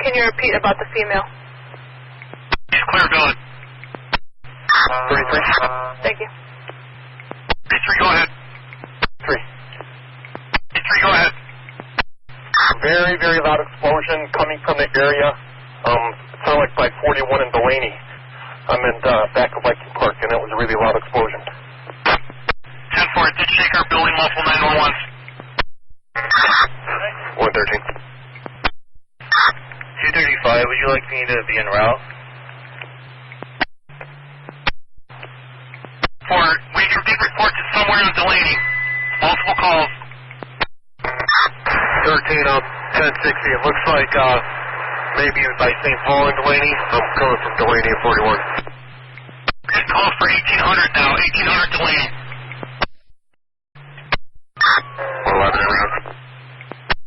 Can you repeat about the female? Clear billet. 33. Thank you. 33, go ahead. 3. 33, go ahead. Very, very loud explosion coming from the area. It sounded like by 41 in Delaney. I'm in back of Viking Park, and it was a really loud explosion. 10-4, it did shake our building, muffle 911. 113. 235, would you like me to be en route? 4, we repeat reports to somewhere in Delaney. Multiple calls. 13 up, 1060. It looks like maybe by St. Paul in Delaney. I'm coming from Delaney at 41. Good call for 1800 now, 1800 Delaney. 11 around.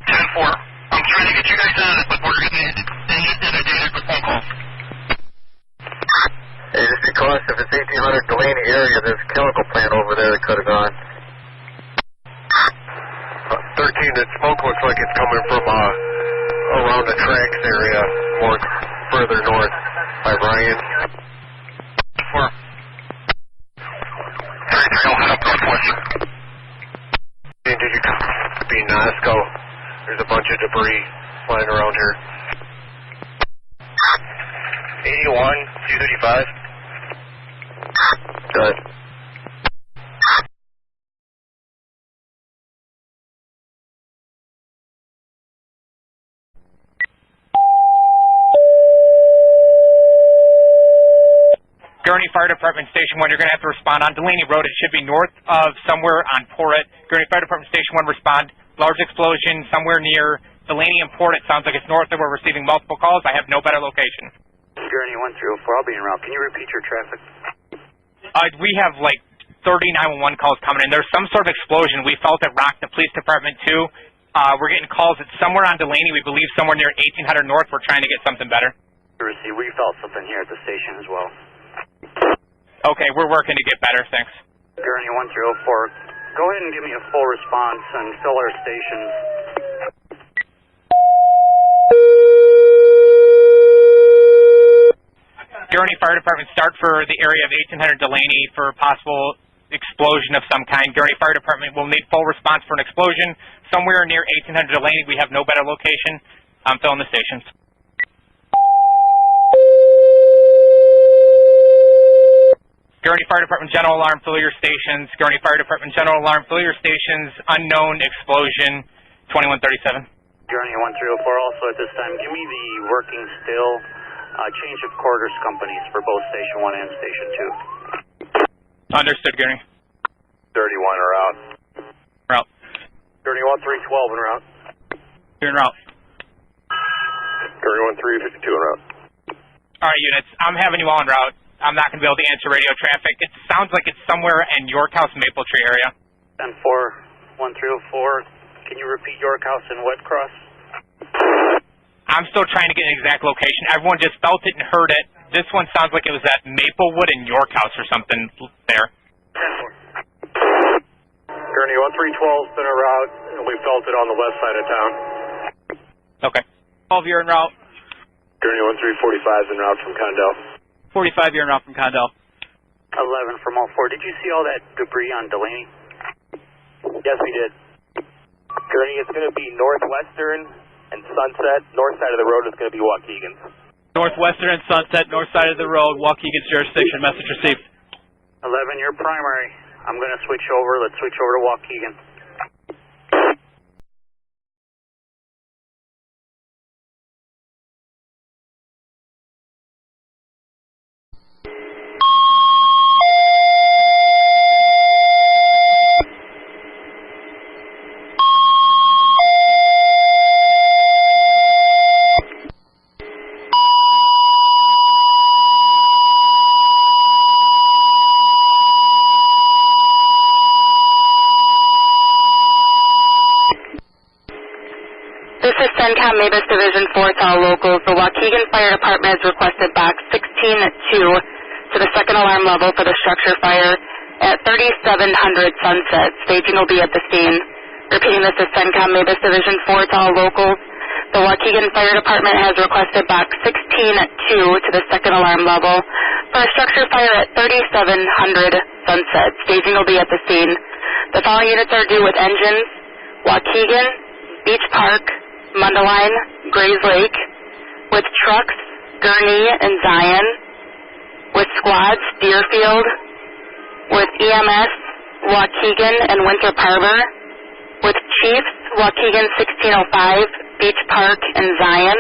10-4. I'm trying to get you guys out of it, but we're going to inundated with phone calls. Hey, just because if it's 1800 Delaney area, there's a chemical plant over there that could have gone. 13, that smoke looks like it's coming from around the tracks area, more further north by Ryan. 4. 33, I'll head up northwest. Did you be Nasco? There's a bunch of debris flying around here. 81, 235. Good. Gurnee Fire Department, Station 1, you're going to have to respond on Delaney Road. It should be north of somewhere on Porret. Gurnee Fire Department, Station 1, respond. Large explosion somewhere near Delaney and Porret. Sounds like it's north of. We're receiving multiple calls. I have no better location. Gurnee 134, I'll be en route. Can you repeat your traffic? We have like 30 911 calls coming in. There's some sort of explosion. We felt it rocked the police department too. We're getting calls at somewhere on Delaney. We believe somewhere near 1800 North. We're trying to get something better. We felt something here at the station as well. Okay, we're working to get better. Thanks. Gurnee 134, go ahead and give me a full response and fill our stations. Gurnee Fire Department, start for the area of 1800 Delaney for a possible explosion of some kind. Gurnee Fire Department will need full response for an explosion somewhere near 1800 Delaney. We have no better location. I'm filling the stations. Gurnee Fire Department, general alarm, fill your stations. Gurnee Fire Department, general alarm, fill your stations. Unknown explosion, 2137. Gurnee 134, also at this time, give me the working still change of quarters companies for both Station 1 and Station 2. Understood, Gurnee. 31 are out. Route. Gurnee 1312 en route. You're en route. Gurnee 1352 en route. All right, units, I'm having you all en route. I'm not going to be able to answer radio traffic. It sounds like it's somewhere in York House, Maple Tree area. 10-4-1304, can you repeat York House and Wet Cross? I'm still trying to get an exact location. Everyone just felt it and heard it. This one sounds like it was at Maplewood and York House or something there. 10-4. Gurnee 1312's been en route, and we felt it on the west side of town. Okay. 12, you're en route. Gurnee 1345's en route from Condell. 45, you're en route from Condell. 11 from all 4. Did you see all that debris on Delaney? Yes, we did. Gurnee, it's going to be northwestern and Sunset. North side of the road is going to be Waukegan. Northwestern and Sunset, north side of the road, Waukegan's jurisdiction. Message received. 11, your primary. I'm going to switch over. Let's switch over to Waukegan. Mavis Division 4 to all locals. The Waukegan Fire Department has requested box 16-2 to the second alarm level for the structure fire at 3700 Sunset. Staging will be at the scene. Repeating, this is CENTCOM Mavis Division 4 to all locals. The Waukegan Fire Department has requested box 16-2 to the second alarm level for a structure fire at 3700 Sunset. Staging will be at the scene. The following units are due with engines: Waukegan, Beach Park, Mundelein, Grays Lake; with trucks, Gurnee and Zion; with squads, Deerfield; with EMS, Waukegan and Winthrop Harbor; with chiefs, Waukegan 1605, Beach Park, and Zion.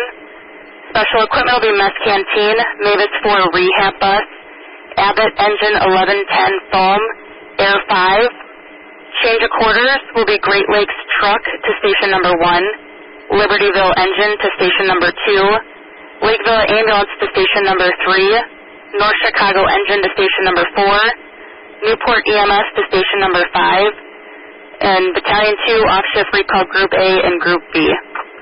Special equipment will be Mess Canteen, Mavis 4 Rehab Bus, Abbott Engine 1110 Foam, Air 5. Change of quarters will be Great Lakes Truck to Station Number 1, Libertyville Engine to Station Number 2, Lakeville Ambulance to Station Number 3, North Chicago Engine to Station Number 4, Newport EMS to Station Number 5, and Battalion 2 Off-Shift Recall Group A and Group B.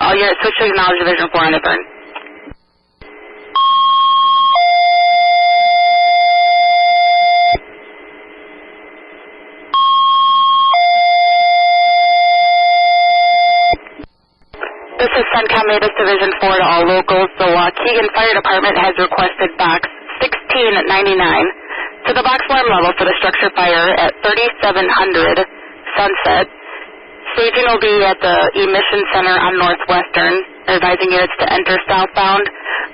All units switch to Acknowledge Division 4 on IFERN. This is CENTCOM Mavis Division 4 to all locals. The Waukegan Fire Department has requested box 1699 to the box alarm level for the structure fire at 3700 Sunset. Staging will be at the Emission Center on Northwestern, advising units to enter southbound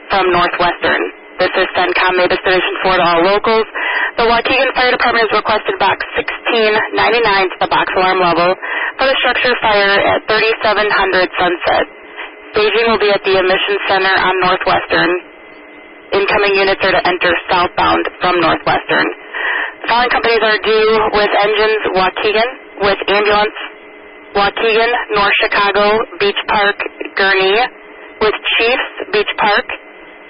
from Northwestern. This is CENTCOM Mavis Division 4 to all locals. The Waukegan Fire Department has requested box 1699 to the box alarm level for the structure fire at 3700 Sunset. Staging will be at the Emission Center on Northwestern. Incoming units are to enter southbound from Northwestern. The following companies are due with engines: Waukegan; with ambulance, Waukegan, North Chicago, Beach Park, Gurnee; with chiefs, Beach Park.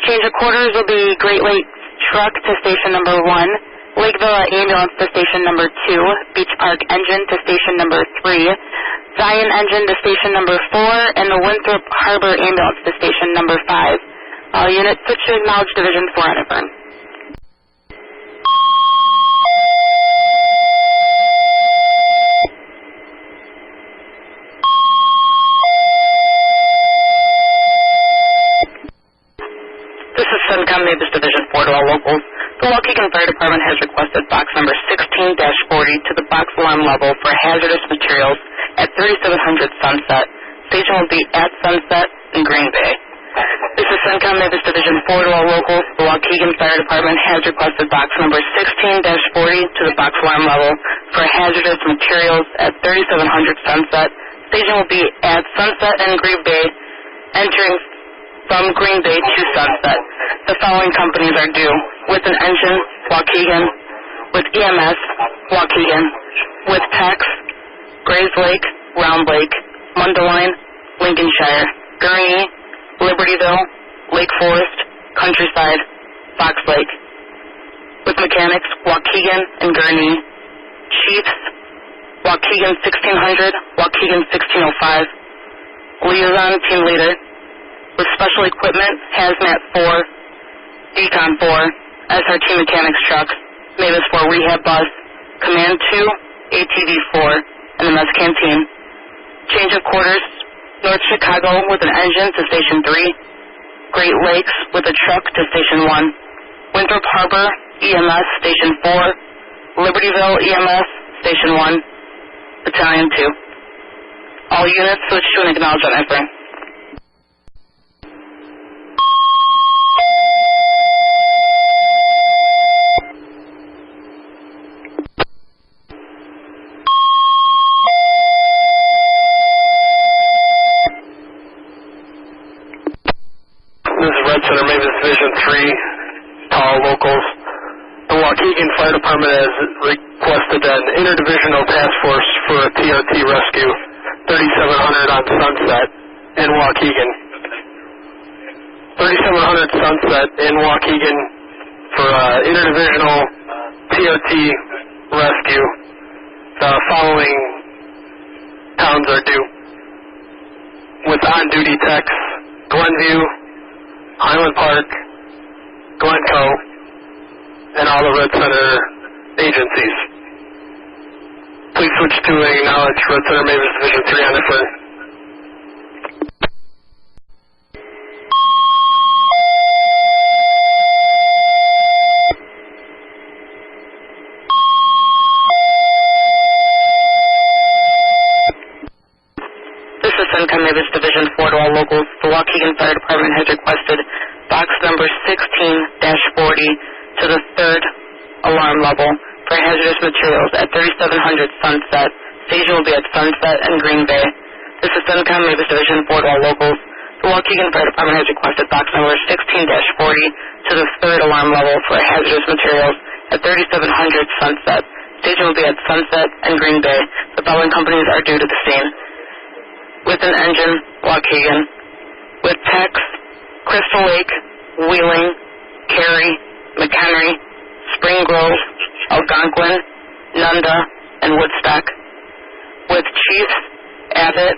Change of quarters will be Great Lakes Truck to Station Number 1, Lakeville Ambulance to Station Number 2, Beach Park Engine to Station Number 3, Zion Engine to Station Number 4, and the Winthrop Harbor Ambulance to Station Number 5. All units switch to Acknowledge Division 4 on IFERN. This is CENTCOM Mavis Division 4 to all locals. The Waukegan Fire Department has requested box number 16-40 to the box alarm level for hazardous materials at 3700 Sunset. Staging will be at Sunset in Green Bay. This is CENTCOM Mavis Division 4 to all locals. The Waukegan Fire Department has requested box number 16-40 to the box alarm level for hazardous materials at 3700 Sunset. Staging will be at Sunset and Green Bay, entering from Green Bay to Sunset. The following companies are due: with an engine, Waukegan; with EMS, Waukegan; with techs, Grays Lake, Round Lake, Mundelein, Lincolnshire, Gurnee, Libertyville, Lake Forest, Countryside, Fox Lake; with mechanics, Waukegan and Gurnee; chiefs, Waukegan 1600, Waukegan 1605; liaison team leader; with special equipment, Hazmat 4, Decon 4, SRT mechanics trucks, Mavis 4 rehab bus, Command 2, ATV 4, and the Mess Canteen. Change of quarters: North Chicago with an engine to Station 3, Great Lakes with a truck to Station 1, Winthrop Harbor EMS Station 4, Libertyville EMS Station 1, Battalion 2. All units switch to an Acknowledge on IFERN. Division 3 to all locals. The Waukegan Fire Department has requested an interdivisional task force for a TRT rescue, 3700 on Sunset in Waukegan. 3700 Sunset in Waukegan for interdivisional TRT rescue. The following towns are due: with on-duty techs, Glenview, Highland Park, Glencoe, and all the Red Center agencies. Please switch to acknowledge Red Center Mavis Division 3 on IFERN. Silicone Division 4 to all locals. The Waukegan Fire Department has requested box number 16-40 to the 3rd alarm level for hazardous materials at 3700 Sunset. Station will be at Sunset and Green Bay. This is Silicone Division 4 to all locals. The Waukegan Fire Department has requested box number 16-40 to the 3rd alarm level for hazardous materials at 3700 Sunset. Station will be at Sunset and Green Bay. The following companies are due to the scene. With an engine, Waukegan. With techs, Crystal Lake, Wheeling, Cary, McHenry, Spring Grove, Algonquin, Nunda, and Woodstock. With Chiefs, Abbott,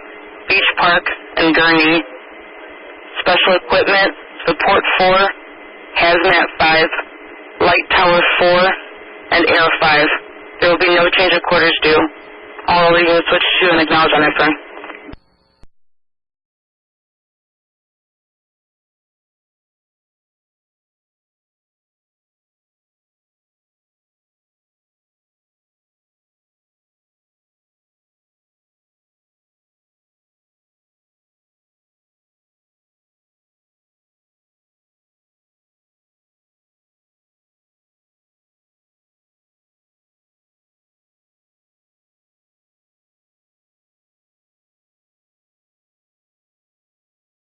Beach Park, and Gurnee. Special equipment, Support 4, Hazmat 5, Light Tower 4, and Air 5. There will be no change of quarters due. All leaving switch to and acknowledge on IFERN.